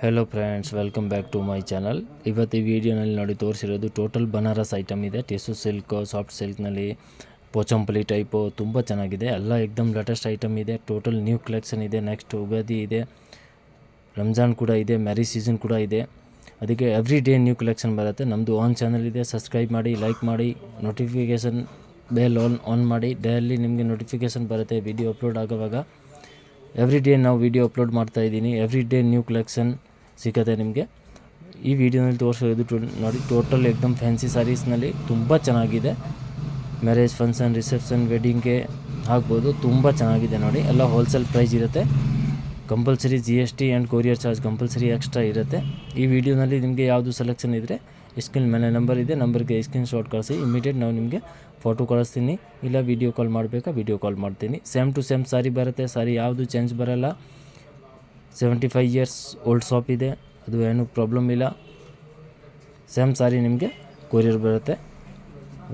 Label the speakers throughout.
Speaker 1: Hello friends, welcome back to my channel. ಇವತ್ತು ಈ ವಿಡಿಯೋನಲ್ಲಿ ನೋಡಿ ತೋರಿಸಿರೋದು ಟೋಟಲ್ ಬನಾರಸ್ ಐಟಮ್ ಇದೆ. ಟಿಶ್ಯೂ ಸಿಲ್ಕು, ಸಾಫ್ಟ್ ಸಿಲ್ಕ್ನಲ್ಲಿ ಪೋಚಂಪಲ್ಲಿ ಟೈಪು ತುಂಬ ಚೆನ್ನಾಗಿದೆ. ಎಲ್ಲ ಎಕ್ದಮ್ ಲೇಟೆಸ್ಟ್ ಐಟಮ್ ಇದೆ. ಟೋಟಲ್ ನ್ಯೂ ಕಲೆಕ್ಷನ್ ಇದೆ. ನೆಕ್ಸ್ಟ್ ಉಗಾದಿ ಇದೆ, ರಂಜಾನ್ ಕೂಡ ಇದೆ, ಮ್ಯಾರೇಜ್ ಸೀಸನ್ ಕೂಡ ಇದೆ. ಅದಕ್ಕೆ ಎವ್ರಿ ಡೇ ನ್ಯೂ ಕಲೆಕ್ಷನ್ ಬರುತ್ತೆ. ನಮ್ಮದು ಆನ್ ಚಾನಲ್ ಇದೆ, ಸಬ್ಸ್ಕ್ರೈಬ್ ಮಾಡಿ, ಲೈಕ್ ಮಾಡಿ, ನೋಟಿಫಿಕೇಷನ್ ಬೆಲ್ ಆನ್ ಮಾಡಿ. ಡೈಲಿ ನಿಮಗೆ ನೋಟಿಫಿಕೇಷನ್ ಬರುತ್ತೆ ವಿಡಿಯೋ ಅಪ್ಲೋಡ್ ಆಗೋವಾಗ. ಎವ್ರಿ ಡೇ ನಾವು ವಿಡಿಯೋ ಅಪ್ಲೋಡ್ ಮಾಡ್ತಾಯಿದ್ದೀನಿ. ಎವ್ರಿ ಡೇ ನ್ಯೂ ಕಲೆಕ್ಷನ್ ಸಿಗುತ್ತೆ ನಿಮಗೆ. ಈ ವಿಡಿಯೋನಲ್ಲಿ ತೋರಿಸೋದು ನೋಡಿ ಟೋಟಲ್ ಎಕ್ದಮ್ ಫ್ಯಾನ್ಸಿ ಸ್ಯಾರೀಸ್ನಲ್ಲಿ ತುಂಬ ಚೆನ್ನಾಗಿದೆ. ಮ್ಯಾರೇಜ್ ಫಂಕ್ಷನ್, ರಿಸೆಪ್ಷನ್, ವೆಡ್ಡಿಂಗ್ಗೆ ಹಾಕ್ಬೋದು. ತುಂಬ ಚೆನ್ನಾಗಿದೆ ನೋಡಿ. ಎಲ್ಲ ಹೋಲ್ಸೇಲ್ ಪ್ರೈಸ್ ಇರುತ್ತೆ. Compulsory GST and courier charge compulsory extra ಇರುತ್ತೆ. ಈ ವಿಡಿಯೋನಲ್ಲಿ ನಿಮಗೆ ಯಾವುದು ಸೆಲೆಕ್ಷನ್ ಇದ್ದರೆ ಸ್ಕ್ರೀನ್ ಮೇಲೆ ನಂಬರ್ ಇದೆ, ನಂಬರ್ಗೆ ಸ್ಕ್ರೀನ್ ಶಾಟ್ ಕಳಿಸಿ. ಇಮಿಡಿಯೇಟ್ ನಾವು ನಿಮಗೆ ಫೋಟೋ ಕಳಿಸ್ತೀನಿ. ಇಲ್ಲ ವಿಡಿಯೋ ಕಾಲ್ ಮಾಡಬೇಕಾ, ವಿಡಿಯೋ ಕಾಲ್ ಮಾಡ್ತೀನಿ. ಸೇಮ್ ಟು ಸೇಮ್ ಸಾರಿ ಬರುತ್ತೆ. ಸಾರಿ ಯಾವುದು ಚೇಂಜ್ ಬರೋಲ್ಲ. 75 ಇಯರ್ಸ್ ಓಲ್ಡ್ ಶಾಪ್ ಇದೆ, ಅದು ಏನೂ ಪ್ರಾಬ್ಲಮ್ ಇಲ್ಲ. ಸೇಮ್ ಸಾರಿ ನಿಮಗೆ ಕೊರಿಯರ್ ಬರುತ್ತೆ.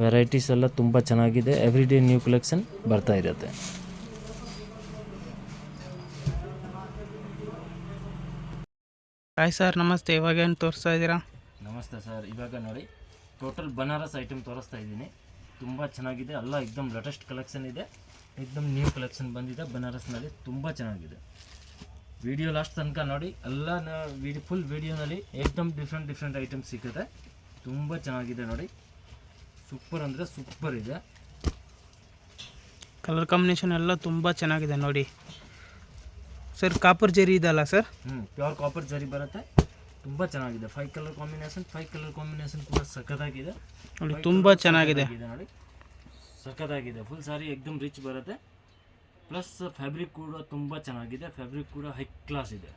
Speaker 1: ವೆರೈಟೀಸ್ ಎಲ್ಲ ತುಂಬ ಚೆನ್ನಾಗಿದೆ. ಎವ್ರಿ ಡೇ ನ್ಯೂ ಕಲೆಕ್ಷನ್ ಬರ್ತಾ ಇರುತ್ತೆ.
Speaker 2: ಹಾಯ್ ಸರ್, ನಮಸ್ತೆ. ಇವಾಗ ಏನು ತೋರಿಸ್ತಾ ಇದ್ದೀರಾ?
Speaker 1: ನಮಸ್ತೆ ಸರ್. ಇವಾಗ ನೋಡಿ ಟೋಟಲ್ ಬನಾರಸ್ ಐಟಮ್ ತೋರಿಸ್ತಾ ಇದ್ದೀನಿ. ತುಂಬ ಚೆನ್ನಾಗಿದೆ. ಎಲ್ಲ ಎಕ್ದಮ್ ಲೇಟೆಸ್ಟ್ ಕಲೆಕ್ಷನ್ ಇದೆ. ಎಕ್ದಮ್ ನ್ಯೂ ಕಲೆಕ್ಷನ್ ಬಂದಿದೆ ಬನಾರಸ್ನಲ್ಲಿ. ತುಂಬ ಚೆನ್ನಾಗಿದೆ. ವಿಡಿಯೋ ಲಾಸ್ಟ್ ತನಕ ನೋಡಿ. ಎಲ್ಲ ಫುಲ್ ವಿಡಿಯೋನಲ್ಲಿ ಎಕ್ದಮ್ ಡಿಫ್ರೆಂಟ್ ಐಟಮ್ಸ್ ಸಿಗುತ್ತೆ. ತುಂಬ ಚೆನ್ನಾಗಿದೆ ನೋಡಿ. ಸೂಪರ್ ಅಂದರೆ ಸೂಪರ್ ಇದೆ.
Speaker 2: ಕಲರ್ ಕಾಂಬಿನೇಷನ್ ಎಲ್ಲ ತುಂಬ ಚೆನ್ನಾಗಿದೆ ನೋಡಿ ಸರ್. ಕಾಪರ್ ಜರಿ ಇದಲ್ಲ ಸರ್?
Speaker 1: ಪ್ಯೂರ್ ಕಾಪರ್ ಜರಿ ಬರುತ್ತೆ. ತುಂಬ ಚೆನ್ನಾಗಿದೆ. 5 ಕಲರ್ ಕಾಂಬಿನೇಷನ್ ಕೂಡ ಸಖತ್ತಾಗಿದೆ
Speaker 2: ನೋಡಿ. ತುಂಬ ಚೆನ್ನಾಗಿದೆ
Speaker 1: ನೋಡಿ, ಸಖತ್ತಾಗಿದೆ. ಫುಲ್ ಸಾರಿ ಎಕ್ದಮ್ ರಿಚ್ ಬರುತ್ತೆ. ಪ್ಲಸ್ ಫ್ಯಾಬ್ರಿಕ್ ಕೂಡ ತುಂಬ ಚೆನ್ನಾಗಿದೆ. ಫ್ಯಾಬ್ರಿಕ್ ಕೂಡ ಹೈ ಕ್ಲಾಸ್ ಇದೆ.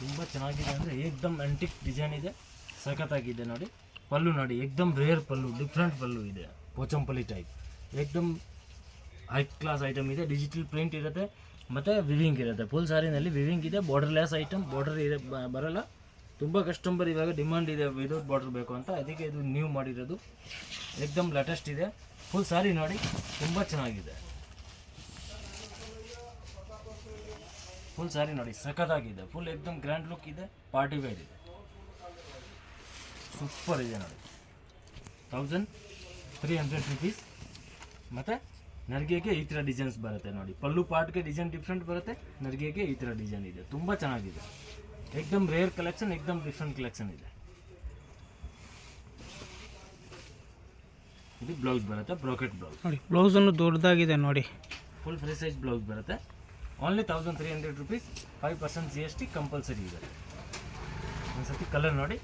Speaker 1: ತುಂಬ ಚೆನ್ನಾಗಿದೆ ಅಂದರೆ ಏಕ್ದಮ್ ಆಂಟಿಕ್ ಡಿಸೈನ್ ಇದೆ. ಸಖತ್ತಾಗಿದೆ ನೋಡಿ. ಪಲ್ಲು ನೋಡಿ, ಏಕ್ದಮ್ ರೇರ್ ಪಲ್ಲು, ಡಿಫ್ರೆಂಟ್ ಪಲ್ಲು ಇದೆ. Pochampally type ಏಕ್ದಮ್ high class item ಇದೆ. ಡಿಜಿಟಲ್ ಪ್ರಿಂಟ್ ಇರುತ್ತೆ ಮತ್ತು ವಿವಿಂಗ್ ಇರುತ್ತೆ. ಫುಲ್ ಸಾರಿನಲ್ಲಿ ವಿವಿಂಗ್ ಇದೆ. ಬಾರ್ಡರ್ಲೆಸ್ ಐಟಮ್, ಬಾರ್ಡರ್ ಇದೆ ಬರೋಲ್ಲ. ತುಂಬ ಕಸ್ಟಮರ್ ಇವಾಗ ಡಿಮಾಂಡ್ ಇದೆ ವಿದೌಟ್ ಬಾರ್ಡರ್ ಬೇಕು ಅಂತ. ಅದಕ್ಕೆ ಇದು ನ್ಯೂ ಮಾಡಿರೋದು. ಏಕ್ದಮ್ ಲೇಟೆಸ್ಟ್ ಇದೆ. ಫುಲ್ ಸಾರಿ ನೋಡಿ, ತುಂಬ ಚೆನ್ನಾಗಿದೆ. ಫುಲ್ ಸಾರಿ ನೋಡಿ, ಸಖತ್ತಾಗಿದೆ. ಫುಲ್ ಎಕ್ದಮ್ ಗ್ರ್ಯಾಂಡ್ ಲುಕ್ ಇದೆ. ಪಾರ್ಟಿ ವೇರ್ ಇದೆ. ಸೂಪರ್ ಇದೆ ನೋಡಿ. 1300 ರುಪೀಸ್. ಮತ್ತು ನರಿಗೆಗೆ ಈ ಥರ ಡಿಸೈನ್ಸ್ ಬರುತ್ತೆ ನೋಡಿ. ಪಲ್ಲು ಪಾರ್ಟ್ಗೆ ಡಿಸೈನ್ ಡಿಫ್ರೆಂಟ್ ಬರುತ್ತೆ. ನರಿಗೆಗೆ ಈ ಥರ ಡಿಸೈನ್ ಇದೆ. ತುಂಬ ಚೆನ್ನಾಗಿದೆ. ಎಕ್ದಮ್ ರೇರ್ ಕಲೆಕ್ಷನ್, ಎಕ್ದಮ್ ಡಿಫ್ರೆಂಟ್ ಕಲೆಕ್ಷನ್ ಇದೆ. ಇದು ಬ್ಲೌಸ್ ಬರುತ್ತೆ, ಬ್ರೋಕೆಟ್ ಬ್ಲೌಸ್
Speaker 2: ನೋಡಿ. ಬ್ಲೌಸನ್ನು ದೊಡ್ಡದಾಗಿದೆ ನೋಡಿ.
Speaker 1: ಫುಲ್ ಫ್ರೀ ಸೈಜ್ ಬ್ಲೌಸ್ ಬರುತ್ತೆ. Only 1300 rupees. 5% GST ಕಂಪಲ್ಸರಿ ಇದೆ. ಒಂದ್ಸತಿ ಕಲರ್ ನೋಡಿ.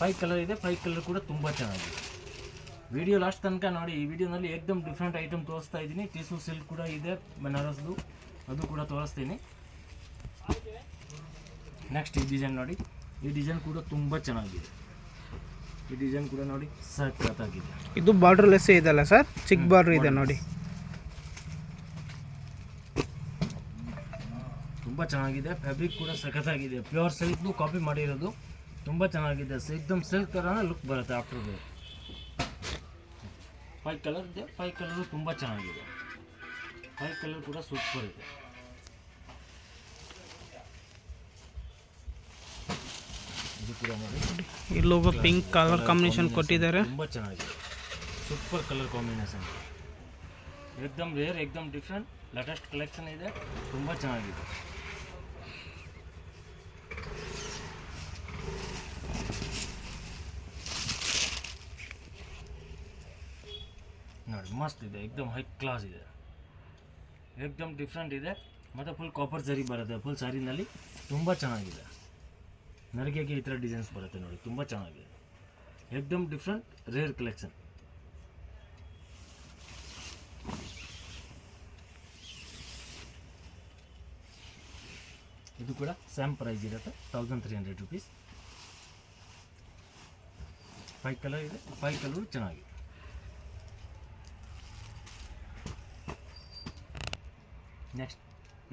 Speaker 1: 5 ಕಲರ್ ಇದೆ. 5 ಕಲರ್ ಕೂಡ ತುಂಬ ಚೆನ್ನಾಗಿದೆ. ವಿಡಿಯೋ ಲಾಸ್ಟ್ ತನಕ ನೋಡಿ. ಈ ವಿಡಿಯೋನಲ್ಲಿ ಏಕ್ದಮ್ ಡಿಫ್ರೆಂಟ್ ಐಟಮ್ ತೋರಿಸ್ತಾ ಇದ್ದೀನಿ. ಟಿಶ್ಯೂ ಸಿಲ್ಕ್ ಕೂಡ ಇದೆ ಬನಾರಸ್ದು, ಅದು ಕೂಡ ತೋರಿಸ್ತೀನಿ. ನೆಕ್ಸ್ಟ್ ಈ ಡಿಸೈನ್ ನೋಡಿ. ಈ ಡಿಸೈನ್ ಕೂಡ ತುಂಬ ಚೆನ್ನಾಗಿದೆ. ಈ ಡಿಸೈನ್ ಕೂಡ ನೋಡಿ, ಸಖತ್ತಾಗಿದೆ.
Speaker 2: ಇದು ಬಾರ್ಡರ್ ಲೆಸ್ ಇದಲ್ಲ ಸರ್? ಚಿಕ್ಕ ಬಾರ್ಡರ್ ಇದೆ ನೋಡಿ.
Speaker 1: ತುಂಬ ಚೆನ್ನಾಗಿದೆ. ಫ್ಯಾಬ್ರಿಕ್ ಕೂಡ ಸಖತ್ತಾಗಿದೆ. ಪ್ಯೂರ್ ಸಿಲ್ಕ್ದು ಕಾಪಿ ಮಾಡಿರೋದು. ತುಂಬ ಚೆನ್ನಾಗಿದೆ. ಎಕ್ದಮ್ ಸಿಲ್ಕ್ ಥರನೇ ಲುಕ್ ಬರುತ್ತೆ ಆಫ್ಟರ್ ವೇರ್. 5 ಕಲರ್ ಇದೆ. 5 ಕಲರು ತುಂಬ ಚೆನ್ನಾಗಿದೆ. 5 ಕಲರ್ ಕೂಡ ಸೂಪರ್ ಇದೆ. ಇದು ಕೂಡ ನೋಡಿ.
Speaker 2: ಇಲ್ಲೊಬ್ಬ ಪಿಂಕ್ ಕಲರ್ ಕಾಂಬಿನೇಷನ್ ಕೊಟ್ಟಿದ್ದಾರೆ.
Speaker 1: ತುಂಬ ಚೆನ್ನಾಗಿದೆ. Super colour combination. ಎಕ್ದಮ್ ರೇರ್, ಎಕ್ದಮ್ ಡಿಫ್ರೆಂಟ್ ಲೇಟೆಸ್ಟ್ ಕಲೆಕ್ಷನ್ ಇದೆ. ತುಂಬ ಚೆನ್ನಾಗಿದೆ. ನೋಡಿ, ಮಸ್ತ್ ಇದೆ. ಎಕ್ದಮ್ ಹೈ ಕ್ಲಾಸ್ ಇದೆ. ಎಕ್ದಮ್ ಡಿಫ್ರೆಂಟ್ ಇದೆ. ಮತ್ತು ಫುಲ್ ಕಾಪರ್ ಜರಿ ಬರುತ್ತೆ ಫುಲ್ ಸ್ಯಾರಿನಲ್ಲಿ. ತುಂಬ ಚೆನ್ನಾಗಿದೆ. ನರಿಗೆಗೆ ಈ ಥರ ಡಿಸೈನ್ಸ್ ಬರುತ್ತೆ ನೋಡಿ. ತುಂಬ ಚೆನ್ನಾಗಿದೆ. ಎಕ್ದಮ್ ಡಿಫ್ರೆಂಟ್ ರೇರ್ ಕಲೆಕ್ಷನ್. ಇದು ಕೂಡ ಸೇಮ್ ಪ್ರೈಸ್ ಇರುತ್ತೆ. 1300 ರುಪೀಸ್. 5 ಕಲರ್ ಇದೆ. 5 ಕಲರು ಚೆನ್ನಾಗಿದೆ.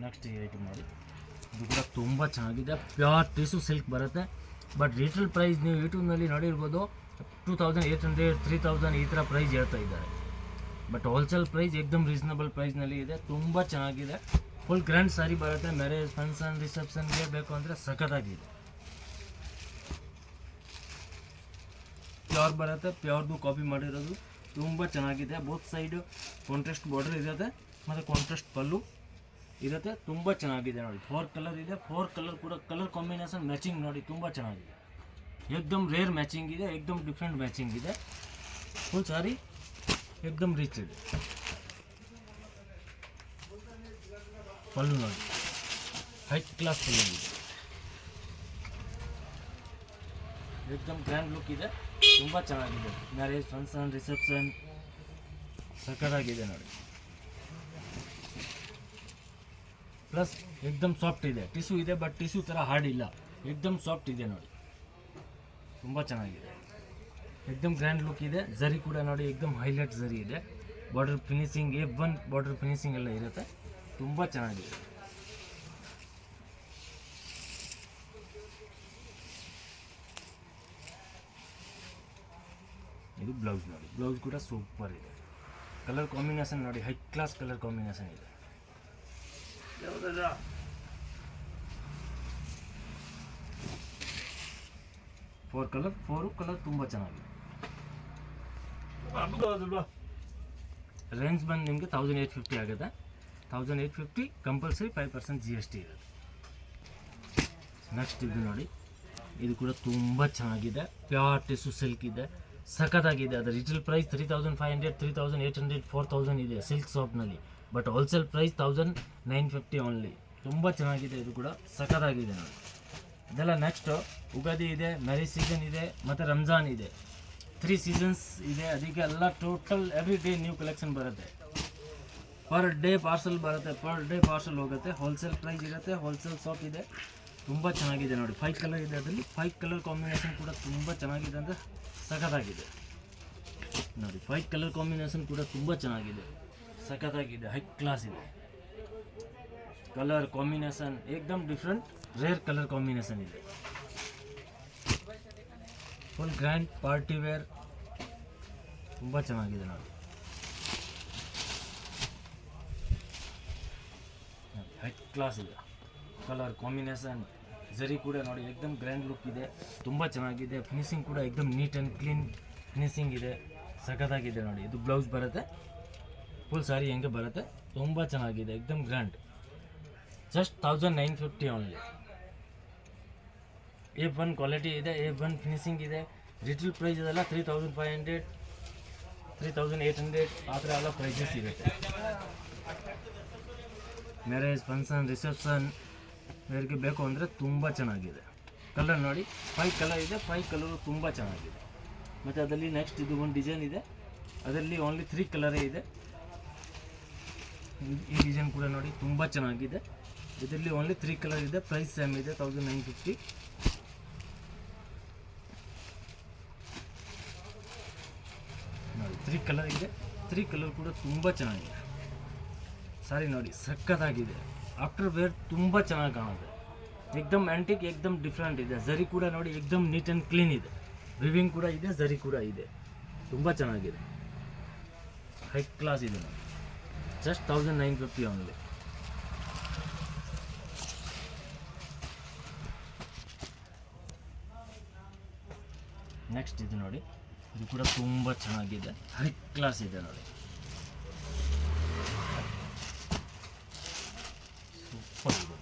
Speaker 1: ನೆಕ್ಸ್ಟ್ ಈ ಐಟಮ್ ನೋಡಿ. ಇದು ಕೂಡ ತುಂಬ ಚೆನ್ನಾಗಿದೆ. ಪ್ಯೂರ್ ಟಿಶ್ಯೂ ಸಿಲ್ಕ್ ಬರುತ್ತೆ. ಬಟ್ ರಿಟೇಲ್ ಪ್ರೈಸ್ ನೀವು ಯೂಟ್ಯೂಬ್ನಲ್ಲಿ ನೋಡಿರ್ಬೋದು 2800 3000 ಈ ಥರ ಪ್ರೈಸ್ ಹೇಳ್ತಾ ಇದ್ದಾರೆ. ಬಟ್ ಹೋಲ್ಸೇಲ್ ಪ್ರೈಸ್ ಏಕ್ದಮ್ ರೀಸನಬಲ್ ಪ್ರೈಸ್ನಲ್ಲಿ ಇದೆ, ತುಂಬ ಚೆನ್ನಾಗಿದೆ. ಫುಲ್ ಗ್ರ್ಯಾಂಡ್ ಸಾರಿ ಬರುತ್ತೆ, ಮ್ಯಾರೇಜ್ ಫಂಕ್ಷನ್ ರಿಸೆಪ್ಷನ್ಗೆ ಬೇಕು ಅಂದರೆ ಸಖತ್ತಾಗಿದೆ. ಪ್ಯೂರ್ ಬರುತ್ತೆ, ಪ್ಯೂರ್ದು ಕಾಪಿ ಮಾಡಿರೋದು, ತುಂಬ ಚೆನ್ನಾಗಿದೆ. ಬೋತ್ ಸೈಡು ಕಾಂಟ್ರಾಸ್ಟ್ ಬಾರ್ಡರ್ ಇರುತ್ತೆ ಮತ್ತು ಕಾಂಟ್ರಾಸ್ಟ್ ಪಲ್ಲು ಇರುತ್ತೆ, ತುಂಬ ಚೆನ್ನಾಗಿದೆ ನೋಡಿ. 4 ಕಲರ್ ಇದೆ, 4 ಕಲರ್ ಕೂಡ ಕಲರ್ ಕಾಂಬಿನೇಷನ್ ಮ್ಯಾಚಿಂಗ್ ನೋಡಿ ತುಂಬ ಚೆನ್ನಾಗಿದೆ. ಏಕ್ದಮ್ ರೇರ್ ಮ್ಯಾಚಿಂಗ್ ಇದೆ, ಏಕ್ದಮ್ ಡಿಫ್ರೆಂಟ್ ಮ್ಯಾಚಿಂಗ್ ಇದೆ. ಫುಲ್ ಸಾರಿ ಏಕ್ದಮ್ ರಿಚ್ ಇದೆ. ಪಲ್ಲು ನೋಡಿ ಹೈ ಕ್ಲಾಸ್ ಪಲ್ಲು ಇದೆ, ಏಕ್ದಮ್ ಗ್ರ್ಯಾಂಡ್ ಲುಕ್ ಇದೆ, ತುಂಬ ಚೆನ್ನಾಗಿದೆ. ಮ್ಯಾರೇಜ್ ಫಂಕ್ಷನ್ ರಿಸೆಪ್ಷನ್ ಸಖತ್ತಾಗಿದೆ ನೋಡಿ. ಪ್ಲಸ್ ಏಕ್ದಮ್ ಸಾಫ್ಟ್ ಇದೆ, ಟಿಶ್ಯೂ ಇದೆ ಬಟ್ ಟಿಶ್ಯೂ ಥರ ಹಾರ್ಡ್ ಇಲ್ಲ, ಏಕ್ದಮ್ ಸಾಫ್ಟ್ ಇದೆ ನೋಡಿ, ತುಂಬ ಚೆನ್ನಾಗಿದೆ. ಏಕ್ದಮ್ ಗ್ರ್ಯಾಂಡ್ ಲುಕ್ ಇದೆ. ಝರಿ ಕೂಡ ನೋಡಿ ಏಕ್ದಮ್ ಹೈಲೈಟ್ ಝರಿ ಇದೆ. Border finishing A1 border finishing ಎಲ್ಲ ಇರುತ್ತೆ, ತುಂಬ ಚೆನ್ನಾಗಿದೆ. ಇದು ಬ್ಲೌಸ್ ನೋಡಿ, ಬ್ಲೌಸ್ ಕೂಡ ಸೂಪರ್ ಇದೆ. ಕಲರ್ ಕಾಂಬಿನೇಷನ್ ನೋಡಿ ಹೈ ಕ್ಲಾಸ್ ಕಲರ್ ಕಾಂಬಿನೇಷನ್ ಇದೆ. 4 ಕಲರ್ ತುಂಬ ಚೆನ್ನಾಗಿದೆ. ರೇಂಜ್ ಬಂದು ನಿಮಗೆ 1850 ಆಗುತ್ತೆ. 1850 ಕಂಪಲ್ಸರಿ 5% GST ಇರುತ್ತೆ. ನೆಕ್ಸ್ಟ್ ಇದು ನೋಡಿ, ಇದು ಕೂಡ ತುಂಬ ಚೆನ್ನಾಗಿದೆ. ಪ್ಯೂರ್ ಟಿಶ್ಯೂ ಸಿಲ್ಕ್ ಇದೆ, ಸಖತ್ತಾಗಿದೆ. ಅದರ ರಿಟೇಲ್ ಪ್ರೈಸ್ 3500, 3800, 4000 ಇದೆ ಸಿಲ್ಕ್ ಶಾಪ್ನಲ್ಲಿ. But wholesale price 1950 only. ತುಂಬ ಚೆನ್ನಾಗಿದೆ, ಇದು ಕೂಡ ಸಖತ್ತಾಗಿದೆ ನೋಡಿ. ಇದೆಲ್ಲ ನೆಕ್ಸ್ಟು ಉಗಾದಿ ಇದೆ, ಮ್ಯಾರೇಜ್ ಸೀಸನ್ ಇದೆ ಮತ್ತು ರಂಜಾನ್ ಇದೆ. 3 ಸೀಸನ್ಸ್ ಇದೆ. ಅದಕ್ಕೆ ಎಲ್ಲ total every day new collection ಬರುತ್ತೆ. ಪರ್ ಡೇ ಪಾರ್ಸಲ್ ಬರುತ್ತೆ, ಪರ್ ಡೇ ಪಾರ್ಸಲ್ ಹೋಗುತ್ತೆ. ಹೋಲ್ಸೇಲ್ ಪ್ರೈಸ್ ಇರುತ್ತೆ, ಹೋಲ್ಸೇಲ್ ಶಾಪ್ ಇದೆ. ತುಂಬ ಚೆನ್ನಾಗಿದೆ ನೋಡಿ. 5 ಕಲರ್ ಇದೆ, ಅದರಲ್ಲಿ 5 ಕಲರ್ ಕಾಂಬಿನೇಷನ್ ಕೂಡ ತುಂಬ ಚೆನ್ನಾಗಿದೆ ಅಂದರೆ ಸಖತ್ತಾಗಿದೆ ನೋಡಿ. 5 ಕಲರ್ ಕಾಂಬಿನೇಷನ್ ಕೂಡ ತುಂಬ ಚೆನ್ನಾಗಿದೆ, ಸಖತ್ತಾಗಿದೆ, ಹೈ ಕ್ಲಾಸ್ ಇದೆ. ಕಲರ್ ಕಾಂಬಿನೇಷನ್ ಏಕ್ದಮ್ ಡಿಫ್ರೆಂಟ್ ರೇರ್ ಕಲರ್ ಕಾಂಬಿನೇಷನ್ ಇದೆ. ಫುಲ್ ಗ್ರ್ಯಾಂಡ್ ಪಾರ್ಟಿ ವೇರ್, ತುಂಬ ಚೆನ್ನಾಗಿದೆ ನೋಡಿ. ಹೈ ಕ್ಲಾಸ್ ಇದೆ. ಕಲರ್ ಕಾಂಬಿನೇಷನ್ ಝರಿ ಕೂಡ ನೋಡಿ ಏಕ್ದಮ್ ಗ್ರ್ಯಾಂಡ್ ಲುಕ್ ಇದೆ, ತುಂಬ ಚೆನ್ನಾಗಿದೆ. ಫಿನಿಶಿಂಗ್ ಕೂಡ ಏಕ್ದಮ್ ನೀಟ್ ಆ್ಯಂಡ್ ಕ್ಲೀನ್ ಫಿನಿಶಿಂಗ್ ಇದೆ, ಸಖತ್ತಾಗಿದೆ ನೋಡಿ. ಇದು ಬ್ಲೌಸ್ ಬರುತ್ತೆ, ಫುಲ್ ಸಾರಿ ಹೆಂಗೆ ಬರುತ್ತೆ, ತುಂಬ ಚೆನ್ನಾಗಿದೆ, ಏಕ್ದಮ್ grand. Just 1950 only. A1 quality ಇದೆ, A1 ಫಿನಿಶಿಂಗ್ ಇದೆ. ರಿಟೇಲ್ ಪ್ರೈಸ್ ಇದೆಲ್ಲ 3500, 3800 ಆ ಥರ ಎಲ್ಲ ಪ್ರೈಸಸ್ ಇರುತ್ತೆ. ಮ್ಯಾರೇಜ್ ಫಂಕ್ಷನ್ ರಿಸೆಪ್ಷನ್ ವೇರ್ಗೆ ಬೇಕು ಅಂದರೆ ತುಂಬ ಚೆನ್ನಾಗಿದೆ. ಕಲರ್ ನೋಡಿ 5 ಕಲರ್ ಇದೆ, 5 ಕಲರು ತುಂಬ ಚೆನ್ನಾಗಿದೆ. ಮತ್ತು ಅದರಲ್ಲಿ ನೆಕ್ಸ್ಟ್ ಇದು ಒಂದು ಡಿಸೈನ್ ಇದೆ, ಅದರಲ್ಲಿ ಓನ್ಲಿ 3 ಕಲರೇ ಇದೆ. ಈ ಡಿಸೈನ್ ಕೂಡ ನೋಡಿ ತುಂಬ ಚೆನ್ನಾಗಿದೆ. ಇದರಲ್ಲಿ ಓನ್ಲಿ 3 ಕಲರ್ ಇದೆ, ಪ್ರೈಸ್ ಸೇಮ್ ಇದೆ 1950. ನೋಡಿ 3 ಕಲರ್ ಇದೆ, 3 ಕಲರ್ ಕೂಡ ತುಂಬ ಚೆನ್ನಾಗಿದೆ. ಸಾರಿ ನೋಡಿ ಸಖತ್ತಾಗಿದೆ. ಆಫ್ಟರ್ ವೇರ್ ತುಂಬ ಚೆನ್ನಾಗಿ ಕಾಣುತ್ತೆ. ಏಕ್ದಮ್ ಆ್ಯಂಟಿಕ್, ಏಕ್ದಮ್ ಡಿಫ್ರೆಂಟ್ ಇದೆ. ಝರಿ ಕೂಡ ನೋಡಿ ಏಕ್ದಮ್ ನೀಟ್ ಆ್ಯಂಡ್ ಕ್ಲೀನ್ ಇದೆ. ವಿವಿಂಗ್ ಕೂಡ ಇದೆ, ಝರಿ ಕೂಡ ಇದೆ, ತುಂಬ ಚೆನ್ನಾಗಿದೆ, ಹೈ ಕ್ಲಾಸ್ ಇದೆ ನೋಡಿ. Just 1950 only. ನೆಕ್ಸ್ಟ್ ಇದು ನೋಡಿ, ಇದು ಕೂಡ ತುಂಬ ಚೆನ್ನಾಗಿದೆ, ಹೈ ಕ್ಲಾಸ್ ಇದೆ ನೋಡಿ, ಸೂಪರ್ ಇದೆ.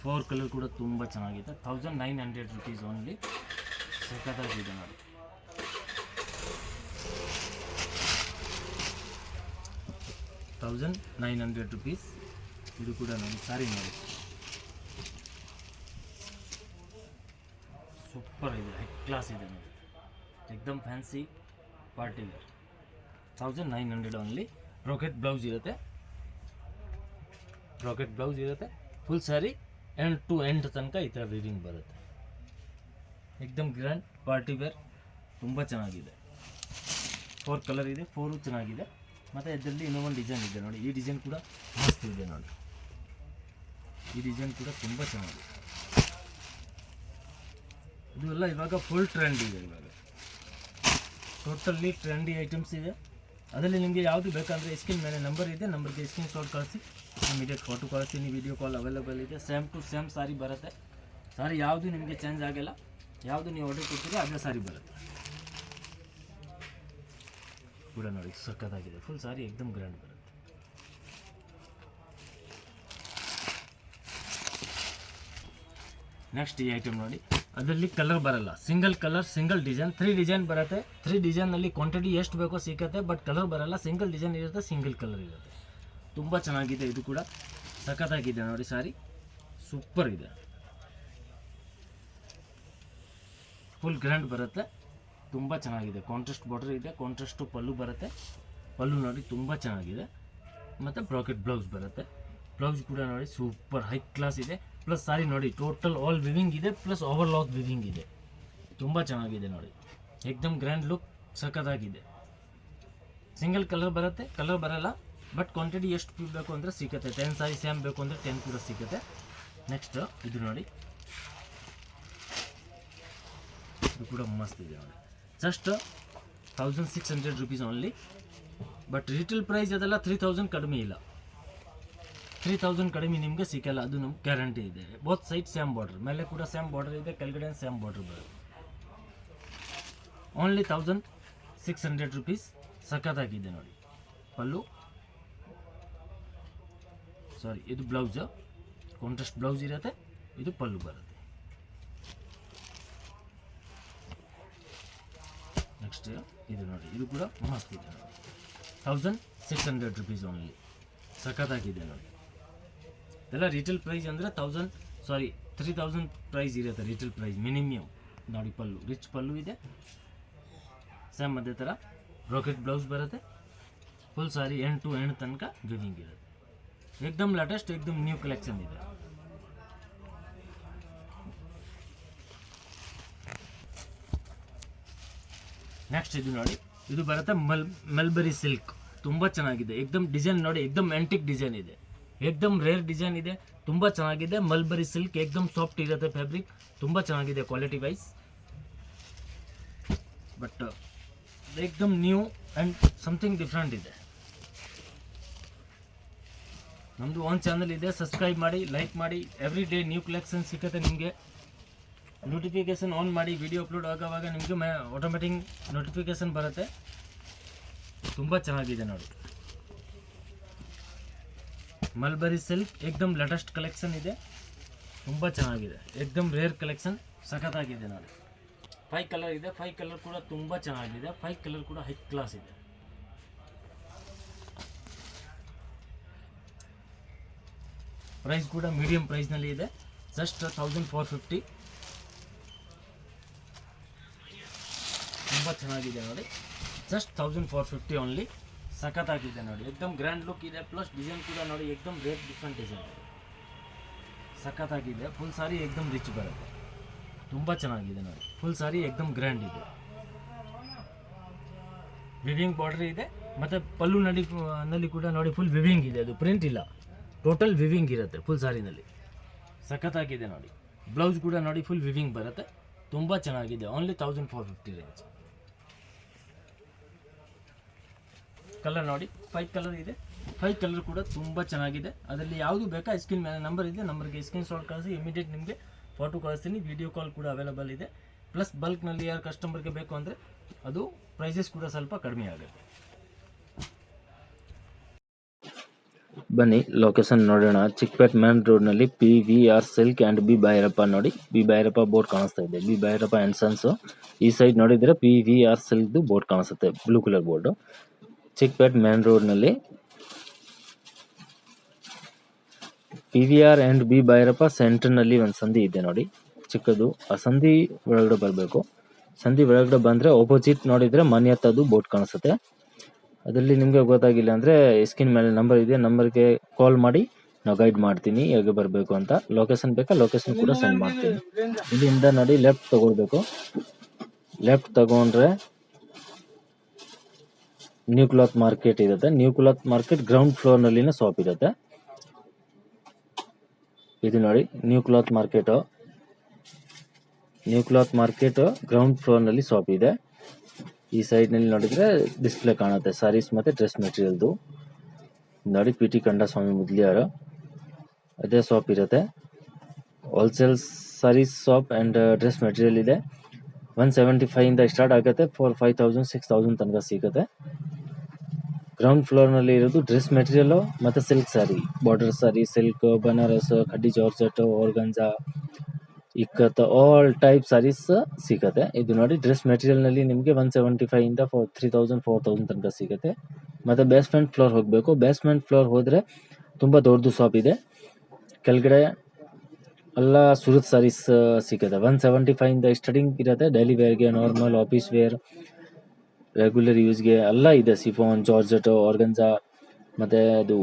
Speaker 1: ಫೋರ್ ಕಲರ್ ಕೂಡ ತುಂಬ ಚೆನ್ನಾಗಿದೆ. 1900 ರುಪೀಸ್ ಓನ್ಲಿ, ಸಖತ್ತಾಗಿದೆ ನೋಡಿ. ₹1900 ಇದು ಕೂಡ ನೋಡಿ. ಸಾರಿ ನೋಡಿ ಸೂಪರ್ ಇದೆ, ಹೈ ಕ್ಲಾಸ್ ಇದೆ ನೋಡಿ, ಏಕ್ದಮ್ fancy party wear. 1900 only. Brocade blouse ಇರುತ್ತೆ, full sari end to end ತನಕ ಈ ಥರ ವೀವಿಂಗ್ ಬರುತ್ತೆ. ಏಕ್ದಮ್ ಗ್ರ್ಯಾಂಡ್ ಪಾರ್ಟಿ ವೇರ್, ತುಂಬ ಚೆನ್ನಾಗಿದೆ. 4 ಕಲರ್ ಇದೆ, 4 ಚೆನ್ನಾಗಿದೆ. ಮತ್ತು ಇದರಲ್ಲಿ ಇನ್ನೊಂದು ಡಿಸೈನ್ ಇದೆ ನೋಡಿ, ಈ ಡಿಸೈನ್ ಕೂಡ ಮಸ್ತ್ ಇದೆ ನೋಡಿ. ಈ ಡಿಸೈನ್ ಕೂಡ ತುಂಬ ಚೆನ್ನಾಗಿದೆ. ಇದು ಎಲ್ಲ ಇವಾಗ ಫುಲ್ ಟ್ರೆಂಡ್ ಇದೆ. ಇವಾಗ ಟೋಟಲಿ ಟ್ರೆಂಡಿ ಐಟಮ್ಸ್ ಇದೆ. ಅದರಲ್ಲಿ ನಿಮಗೆ ಯಾವುದು ಬೇಕಂದರೆ ಸ್ಕ್ರೀನ್ ಮೇಲೆ ನಂಬರ್ ಇದೆ, ನಂಬರ್ಗೆ ಸ್ಕ್ರೀನ್ ಶಾಟ್ ಕಳಿಸಿ, ಇಮಿಡಿಯೇಟ್ ಫೋಟೋ ಕಳಿಸ್ತೀನಿ. ವಿಡಿಯೋ ಕಾಲ್ ಅವೈಲೇಬಲ್ ಇದೆ. ಸೇಮ್ ಟು ಸೇಮ್ ಸಾರಿ ಬರುತ್ತೆ. ಸಾರಿ ಯಾವುದು ನಿಮಗೆ ಚೇಂಜ್ ಆಗಿಲ್ಲ. ಯಾವುದು ನೀವು ಆರ್ಡರ್ ಕೊಡ್ತೀರಿ ಅದೇ ಸಾರಿ ಬರುತ್ತೆ. ಕೂಡ ನೋಡಿ ಸಕ್ಕತ್ತಾಗಿದೆ. ಫುಲ್ ಸಾರಿ ಎಕ್ದಮ್ ಗ್ರ್ಯಾಂಡ್ ಬರುತ್ತೆ. ನೆಕ್ಸ್ಟ್ ಈ ಐಟಮ್ ನೋಡಿ, ಅದರಲ್ಲಿ ಕಲರ್ ಬರಲ್ಲ, single colour single design, 3 design ಬರುತ್ತೆ. 3 ಡಿಸೈನಲ್ಲಿ ಕ್ವಾಂಟಿಟಿ ಎಷ್ಟು ಬೇಕೋ ಸಿಗುತ್ತೆ, ಬಟ್ ಕಲರ್ ಬರಲ್ಲ. ಸಿಂಗಲ್ ಡಿಸೈನ್ ಇರುತ್ತೆ, ಸಿಂಗಲ್ ಕಲರ್ ಇರುತ್ತೆ. ತುಂಬ ಚೆನ್ನಾಗಿದೆ. ಇದು ಕೂಡ ಸಖತ್ತಾಗಿದೆ ನೋಡಿ. ಸಾರಿ ಸೂಪರ್ ಇದೆ. ಫುಲ್ ಗ್ರ್ಯಾಂಡ್ ಬರುತ್ತೆ. ತುಂಬ ಚೆನ್ನಾಗಿದೆ. ಕಾಂಟ್ರಾಸ್ಟ್ ಬಾರ್ಡರ್ ಇದೆ, ಕಾಂಟ್ರಾಸ್ಟು ಪಲ್ಲು ಬರುತ್ತೆ. ಪಲ್ಲು ನೋಡಿ ತುಂಬ ಚೆನ್ನಾಗಿದೆ. ಮತ್ತು ಬ್ರಾಕೆಟ್ ಬ್ಲೌಸ್ ಬರುತ್ತೆ. ಬ್ಲೌಸ್ ಕೂಡ ನೋಡಿ ಸೂಪರ್ ಹೈ ಕ್ಲಾಸ್ ಇದೆ. ಪ್ಲಸ್ ಸಾರಿ ನೋಡಿ ಟೋಟಲ್ ಆಲ್ ವಿವಿಂಗ್ ಇದೆ, ಪ್ಲಸ್ ಓವರ್ಲಾಕ್ ವಿವಿಂಗ್ ಇದೆ. ತುಂಬ ಚೆನ್ನಾಗಿದೆ ನೋಡಿ. ಏಕ್ದಮ್ ಗ್ರ್ಯಾಂಡ್ ಲುಕ್, ಸಖತ್ತಾಗಿದೆ. ಸಿಂಗಲ್ ಕಲರ್ ಬರುತ್ತೆ, ಕಲರ್ ಬರಲ್ಲ. ಬಟ್ ಕ್ವಾಂಟಿಟಿ ಎಷ್ಟು ಬೇಕು ಅಂದರೆ ಸಿಗುತ್ತೆ. 10 ಸಾರಿ ಸೇಮ್ ಬೇಕು ಅಂದರೆ 10 ಕೂಡ ಸಿಗುತ್ತೆ. ನೆಕ್ಸ್ಟ್ ಇದು ನೋಡಿ, ಇದು ಕೂಡ ಮಸ್ತ್ ಇದೆ ನೋಡಿ. Just 1600 rupees only. But retail price ಅದೆಲ್ಲ 3000 ಕಡಿಮೆ ಇಲ್ಲ. 3000 ಕಡಿಮೆ ನಿಮಗೆ ಸಿಕ್ಕಲ್ಲ, ಅದು ನಮ್ಗೆ ಗ್ಯಾರಂಟಿ ಇದೆ. ಬೋತ್ ಸೈಡ್ ಸೇಮ್ ಬಾರ್ಡರ್, ಮೇಲೆ ಕೂಡ ಸೇಮ್ ಬಾರ್ಡರ್ ಇದೆ, ಕೆಳಗಡೆ ಸೇಮ್ ಬಾರ್ಡರ್ ಬರುತ್ತೆ. Only 1600 rupees. ಸಖತ್ತಾಗಿದೆ ನೋಡಿ. ಪಲ್ಲು ಸಾರಿ ಇದು ಬ್ಲೌಸ್, ಕಾಂಟ್ರಾಸ್ಟ್ ಬ್ಲೌಸ್ ಇರುತ್ತೆ. ಇದು ಪಲ್ಲು ಬರುತ್ತೆ. ನೆಕ್ಸ್ಟ್ ಇದು ನೋಡಿ, ಇದು ಕೂಡ ಮಸ್ತ್ ಇದೆ ನೋಡಿ. 1600 ರುಪೀಸ್ ಓನ್ಲಿ. ಸಖತ್ತಾಗಿದೆ ನೋಡಿ. ಇದೆಲ್ಲ ರಿಟೇಲ್ ಪ್ರೈಸ್ ಅಂದರೆ 3000 ಪ್ರೈಸ್ ಇರುತ್ತೆ ರಿಟೇಲ್ ಪ್ರೈಸ್ ಮಿನಿಮಮ್ ನೋಡಿ. ಪಲ್ಲು ರಿಚ್ ಪಲ್ಲು ಇದೆ. ಸೇಮ್ ಅದೇ ಥರ ರಾಕೆಟ್ ಬ್ಲೌಸ್ ಬರುತ್ತೆ. Full sari end to end ತನಕ ವಿವಿಂಗ್ ಇರುತ್ತೆ. ಏಕ್ದಮ್ ಲೇಟೆಸ್ಟ್, ಏಕ್ದಮ್ ನ್ಯೂ ಕಲೆಕ್ಷನ್ ಇದೆ. ನೆಕ್ಸ್ಟ್ ಇದು ನೋಡಿ, ಇದು ಬರುತ್ತೆ ಮಲ್ಬರಿ ಸಿಲ್ಕ್. ತುಂಬ ಚೆನ್ನಾಗಿದೆ. ಏಕ್ದಮ್ ಡಿಸೈನ್ ನೋಡಿ, ಏಕ್ದಮ್ ಆಂಟಿಕ್ ಡಿಸೈನ್ ಇದೆ. ಏಕ್ದಮ್ ರೇರ್ ಡಿಸೈನ್ ಇದೆ. ತುಂಬ ಚೆನ್ನಾಗಿದೆ. ಮಲ್ಬರಿ ಸಿಲ್ಕ್ ಏಕ್ದಮ್ ಸಾಫ್ಟ್ ಇರುತ್ತೆ ಫ್ಯಾಬ್ರಿಕ್. ತುಂಬ ಚೆನ್ನಾಗಿದೆ ಕ್ವಾಲಿಟಿ ವೈಸ್. ಬಟ್ ಏಕ್ದಮ್ ನ್ಯೂ ಆ್ಯಂಡ್ ಸಮಥಿಂಗ್ ಡಿಫ್ರೆಂಟ್ ಇದೆ. ನಮ್ಮದು ಒಂದು ಚಾನಲ್ ಇದೆ, ಸಬ್ಸ್ಕ್ರೈಬ್ ಮಾಡಿ, ಲೈಕ್ ಮಾಡಿ. ಎವ್ರಿ ಡೇ ನ್ಯೂ ಕಲೆಕ್ಷನ್ ಸಿಗುತ್ತೆ ನಿಮಗೆ. ನೋಟಿಫಿಕೇಷನ್ ಆನ್ ಮಾಡಿ. ವಿಡಿಯೋ ಅಪ್ಲೋಡ್ ಆಗೋವಾಗ ನಿಮಗೆ ಆಟೋಮೆಟಿಕ್ ನೋಟಿಫಿಕೇಷನ್ ಬರುತ್ತೆ. ತುಂಬ ಚೆನ್ನಾಗಿದೆ ನೋಡಿ. ಮಲ್ಬರಿ ಸಿಲ್ಕ್ ಏಕ್ದಮ್ ಲೇಟೆಸ್ಟ್ ಕಲೆಕ್ಷನ್ ಇದೆ. ತುಂಬ ಚೆನ್ನಾಗಿದೆ. ಏಕ್ದಮ್ ರೇರ್ ಕಲೆಕ್ಷನ್, ಸಖತ್ತಾಗಿದೆ ನೋಡಿ. 5 ಕಲರ್ ಇದೆ. 5 ಕಲರ್ ಕೂಡ ತುಂಬ ಚೆನ್ನಾಗಿದೆ. 5 ಕಲರ್ ಕೂಡ ಹೈ ಕ್ಲಾಸ್ ಇದೆ. ಪ್ರೈಸ್ ಕೂಡ ಮೀಡಿಯಂ ಪ್ರೈಸ್ನಲ್ಲಿ ಇದೆ. ಜಸ್ಟ್ 1450. ತುಂಬ ಚೆನ್ನಾಗಿದೆ ನೋಡಿ. Just 1450 only. ಸಖತ್ತಾಗಿದೆ ನೋಡಿ. ಏಕ್ದಮ್ ಗ್ರ್ಯಾಂಡ್ ಲುಕ್ ಇದೆ. ಪ್ಲಸ್ ಡಿಸೈನ್ ಕೂಡ ನೋಡಿ, ಏಕ್ದಮ್ ರೇಟ್ ಡಿಫ್ರೆಂಟ್ ಡಿಸೈನ್ ಇದೆ. ಸಖತ್ತಾಗಿದೆ. ಫುಲ್ ಸಾರಿ ಏಕ್ದಮ್ ರಿಚ್ ಬರುತ್ತೆ. ತುಂಬ ಚೆನ್ನಾಗಿದೆ ನೋಡಿ. ಫುಲ್ ಸಾರಿ ಏಕ್ದಮ್ ಗ್ರ್ಯಾಂಡ್ ಇದೆ. ವಿವಿಂಗ್ ಬಾರ್ಡರ್ ಇದೆ. ಮತ್ತು ಪಲ್ಲು ನಲ್ಲಿ ಕೂಡ ನೋಡಿ ಫುಲ್ ವಿವಿಂಗ್ ಇದೆ. ಅದು ಪ್ರಿಂಟ್ ಇಲ್ಲ, ಟೋಟಲ್ ವಿವಿಂಗ್ ಇರುತ್ತೆ ಫುಲ್ ಸಾರಿನಲ್ಲಿ. ಸಖತ್ತಾಗಿದೆ ನೋಡಿ. ಬ್ಲೌಸ್ ಕೂಡ ನೋಡಿ ಫುಲ್ ವಿವಿಂಗ್ ಬರುತ್ತೆ. ತುಂಬ ಚೆನ್ನಾಗಿದೆ. Only 1450 range. ಕಲರ್ ನೋಡಿ 5 ಕಲರ್ ಇದೆ. 5 ಕಲರ್ ಕೂಡ ತುಂಬ ಚೆನ್ನಾಗಿದೆ. ಅದರಲ್ಲಿ ಯಾವುದು ಬೇಕಾ ಸ್ಕ್ರೀನ್ ಮೇಲೆ ನಂಬರ್ ಇದೆ, ನಂಬರ್ಗೆ ಸ್ಕ್ರೀನ್ ಶಾಟ್ ಕಳಿಸಿ, ಇಮಿಡಿಯೇಟ್ ನಿಮಗೆ ಫೋಟೋ ಕಳಿಸ್ತೀನಿ. ವಿಡಿಯೋ ಕಾಲ್ ಕೂಡ ಅವೈಲೇಬಲ್ ಇದೆ. ಪ್ಲಸ್ ಬಲ್ಕ್ನಲ್ಲಿ ಯಾರು ಕಸ್ಟಮರ್ಗೆ ಬೇಕು ಅಂದರೆ ಅದು ಪ್ರೈಸಸ್ ಕೂಡ ಸ್ವಲ್ಪ ಕಡಿಮೆ ಆಗುತ್ತೆ.
Speaker 3: ಬನ್ನಿ ಲೊಕೇಶನ್ ನೋಡೋಣ. ಚಿಕ್ಕಪೇಟ್ ಮೇನ್ ರೋಡ್ನಲ್ಲಿ PVR silk and B Bhyrappa ನೋಡಿ. ಬಿ ಭೈರಪ್ಪ ಬೋರ್ಡ್ ಕಾಣಿಸ್ತಾ ಇದೆ. B Bhyrappa and sons. ಈ ಸೈಡ್ ನೋಡಿದರೆ PVR ಸಿಲ್ಕ್ದು ಬೋರ್ಡ್ ಕಾಣಿಸುತ್ತೆ, blue colour board. Chickpet main ರೋಡ್ನಲ್ಲಿ PVR ಆ್ಯಂಡ್ ಬಿ ಭೈರಪ್ಪ ಸೆಂಟರ್ನಲ್ಲಿ ಒಂದು ಸಂಧಿ ಇದೆ ನೋಡಿ, ಚಿಕ್ಕದು. ಆ ಸಂಧಿ ಒಳಗಡೆ ಬರಬೇಕು. ಸಂಧಿ ಒಳಗಡೆ ಬಂದರೆ ಆಪೋಸಿಟ್ ನೋಡಿದರೆ ಮನೆಯತ್ತದು ಬೋರ್ಡ್ ಕಾಣಿಸುತ್ತೆ. ಅದರಲ್ಲಿ ನಿಮಗೆ ಗೊತ್ತಾಗಿಲ್ಲ ಅಂದರೆ ಸ್ಕ್ರೀನ್ ಮೇಲೆ ನಂಬರ್ ಇದೆ, ನಂಬರ್ಗೆ ಕಾಲ್ ಮಾಡಿ ನಾವು ಗೈಡ್ ಮಾಡ್ತೀನಿ ಹೇಗೆ ಬರಬೇಕು ಅಂತ. ಲೊಕೇಶನ್ ಬೇಕಾ ಲೊಕೇಶನ್ ಕೂಡ ಸೆಂಡ್ ಮಾಡ್ತೀನಿ. ಇಲ್ಲಿಂದ ನೋಡಿ ಲೆಫ್ಟ್ ತಗೊಳ್ಬೇಕು. ಲೆಫ್ಟ್ ತಗೊಂಡ್ರೆ ನ್ಯೂ ಕ್ಲಾತ್ ಮಾರ್ಕೆಟ್ ಇರುತ್ತೆ. ನ್ಯೂ ಕ್ಲಾತ್ ಮಾರ್ಕೆಟ್ ಗ್ರೌಂಡ್ ಫ್ಲೋರ್ನಲ್ಲಿನೇ ಶಾಪ್ ಇರುತ್ತೆ. ಇದು ನೋಡಿ new cloth market ground floor ನಲ್ಲಿ ಶಾಪ್ ಇದೆ. ಈ ಸೈಡ್ ನಲ್ಲಿ ನೋಡಿದ್ರೆ ಡಿಸ್ಪ್ಲೇ ಕಾಣುತ್ತೆ ಸಾರೀಸ್ ಮತ್ತೆ ಡ್ರೆಸ್ ಮೆಟೀರಿಯಲ್ದು. ನೋಡಿ ಪಿ ಟಿ ಕಂಡಸ್ವಾಮಿ ಮುದ್ಲಿಯಾರ ಅದೇ ಶಾಪ್ ಇರುತ್ತೆ. Wholesale saris shop and dress material ಇದೆ. 175 ಇಂದ ಸ್ಟಾರ್ಟ್ ಆಗುತ್ತೆ ಫಾರ್ 5000 6000 ತನಕ ಸಿಗುತ್ತೆ. ಗ್ರೌಂಡ್ ಫ್ಲೋರ್ ನಲ್ಲಿ ಇರೋದು ಡ್ರೆಸ್ ಮೆಟೀರಿಯಲ್ ಮತ್ತೆ silk sari, border sari, silk, Banaras, khaddi georgette, organza, ikat all type saris ಸಿಗುತ್ತೆ. ಇದು ನೋಡಿ ಡ್ರೆಸ್ ಮೆಟೀರಿಯಲ್ ನಲ್ಲಿ ನಿಮಗೆ 175 ಇಂದ 3000 4000 ತನಕ ಸಿಗುತ್ತೆ. ಮತ್ತೆ ಬೇಸ್ಮೆಂಟ್ ಫ್ಲೋರ್ ಹೋಗಬೇಕು. ಬೇಸ್ಮೆಂಟ್ ಫ್ಲೋರ್ ಹೋದ್ರೆ ತುಂಬಾ ದೊಡ್ಡದು ಶಾಪ್ ಇದೆ. ಕೆಳಗಡೆ ಎಲ್ಲ ಸೂರತ್ ಸಾರೀಸ್ ಸಿಗುತ್ತೆ. 175 ಇಂದ ಸ್ಟಾರ್ಟಿಂಗ್ ಇರುತ್ತೆ. ಡೈಲಿ ವೇರ್ಗೆ, ನಾರ್ಮಲ್, ಆಫೀಸ್ ವೇರ್, ರೆಗ್ಯುಲರ್ ಯೂಸ್ಗೆ ಎಲ್ಲ ಇದೆ. ಸಿಫಾನ್, ಜಾರ್ಜೆಟ್, ಆರ್ಗಂಜಾ ಮತ್ತೆ ಅದು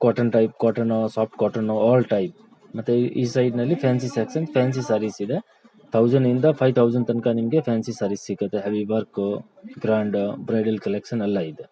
Speaker 3: cotton type, cotton, soft cotton, all type. ಮತ್ತೆ ಈ ಸೈಡ್ ನಲ್ಲಿ ಫ್ಯಾನ್ಸಿ ಸೆಕ್ಷನ್, ಫ್ಯಾನ್ಸಿ ಸಾರೀಸ್ ಇದೆ. 1000 ಇಂದ 5000 ತನಕ ನಿಮಗೆ ಫ್ಯಾನ್ಸಿ ಸಾರೀಸ್ ಸಿಗುತ್ತೆ. Heavy work, grand, bridal collection ಎಲ್ಲ ಇದೆ.